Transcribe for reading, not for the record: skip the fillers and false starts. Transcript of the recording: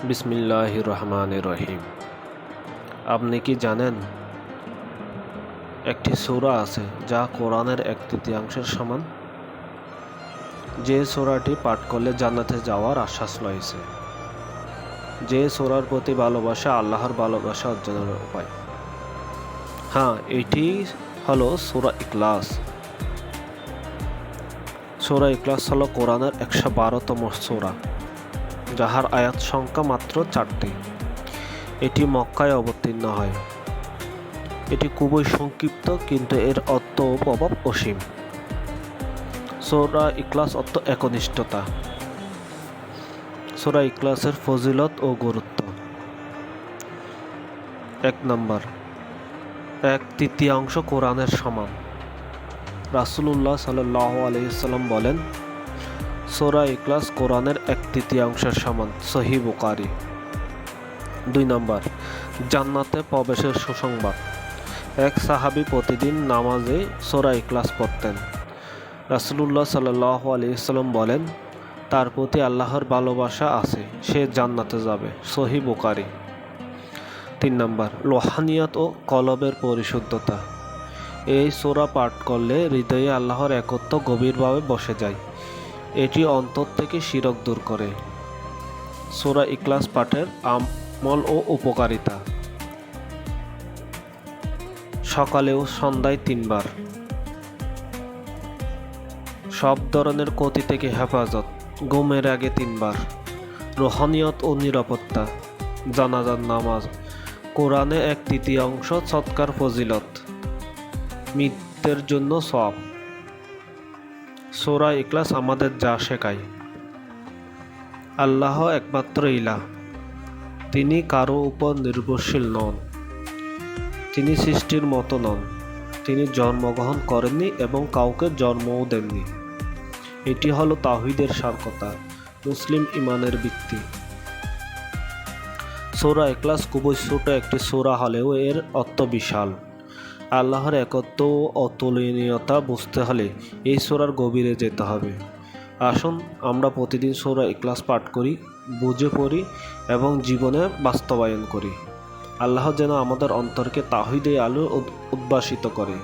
বিসমিল্লাহির রহমানির রহিম। আপনি কি জানেন একটি সূরা আছে যা কোরআনের 1/3 সমান? যে সূরাটি পাঠ করলে জান্নাতে যাওয়ার আশ্বাস রয়েছে। যে সূরার প্রতি ভালোবাসা আল্লাহর ভালোবাসা অর্জনের উপায়। হ্যাঁ, এটি হলো সূরা ইখলাস। সূরা ইখলাস হলো কোরআনের 112তম সূরা, যাহার আয়াত সংখ্যা মাত্র 4টি। এটি মক্কায় অবতীর্ণ হয়। এটি খুবই সংক্ষিপ্ত, কিন্তু এর অর্থ ও প্রভাব অসীম। সূরা ইখলাস অর্থ একনিষ্ঠতা। সূরা ইখলাসের ফজিলত ও গুরুত্ব। 1 নম্বর, 1/3 কোরআনের সমান। রাসূলুল্লাহ সাল্লাল্লাহু আলাইহি ওয়াসাল্লাম বলেন, সূরা ইখলাস কোরআনের 1/3 সমান। সহিহ বুখারী। 2 নম্বর, জান্নাতে প্রবেশের সুসংবাদ। এক সাহাবী প্রতিদিন নামাজে সূরা ইখলাস পড়তেন। রাসূলুল্লাহ সাল্লাল্লাহু আলাইহি ওয়াসাল্লাম বলেন, তার প্রতি আল্লাহর ভালোবাসা আছে, সে জান্নাতে যাবে। সহিহ বুখারী। 3 নম্বর, রুহানিয়ত ও কলবের পরিশুদ্ধতা। এই সূরা পাঠ করলে হৃদয়ে আল্লাহর একত্ব গভীরভাবে বসে যায়। এটি অন্তর থেকে শিরক দূর করে। সূরা ইখলাস পাঠের আমল ও উপকারিতা। সকালে ও সন্ধ্যায় 3 বার। সব ধরনের ক্ষতি থেকে হেফাজত। ঘুমের আগে 3 বার। রুহানিয়ত ও নিরাপত্তা। জানাজার নামাজ। কোরআনে 1/3 সৎকার ফজিলত। মৃত্যুর জন্য সওয়াব। সূরা ইখলাস আমাদের যা শেখায়: আল্লাহ একমাত্র ইলাহ। তিনি কারো উপর নির্ভরশীল নন। তিনি সৃষ্টির মতো নন। তিনি জন্মগ্রহণ করেননি এবং কাউকে জন্মও দেননি। এটি হলো তাওহীদের সারকথা, মুসলিম ঈমানের ভিত্তি। সূরা ইখলাস খুবই ছোট একটি সূরা হলেও এর অর্থ বিশাল। আল্লাহর একত্ব ও অতুলনীয়তা বুঝতে হলে এই সূরার গভীরে যেতে হবে। আসুন আমরা প্রতিদিন সূরা ইখলাস পাঠ করি, বুঝে পড়ি এবং জীবনে বাস্তবায়ন করি। আল্লাহ যেন আমাদের অন্তরকে তাওহীদের আলো উদ্ভাসিত করে।